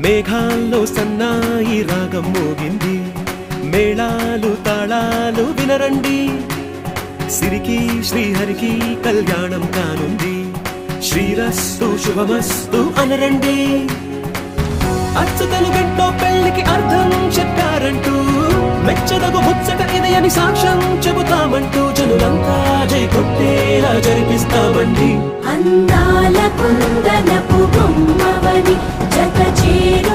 మేఘాల్లో సన్నాయి రాగం మోగింది మేళాలు తాళాలు వినరండి సిరికి శ్రీహరికి కళ్యాణం కానుంది శ్రీరస్తు శుభమస్తు అనరండి అచ్చతలు గంటో పెళ్లికి అర్థం చెప్పారంటూ మెచ్చదగు ముచ్చట ఇది అని సాక్ష్యం చెబుతామంటూ జనులంతా జై కొట్టేలా జరిపిస్తామండి అందాల కుందనపు బొమ్మవని జత చేరు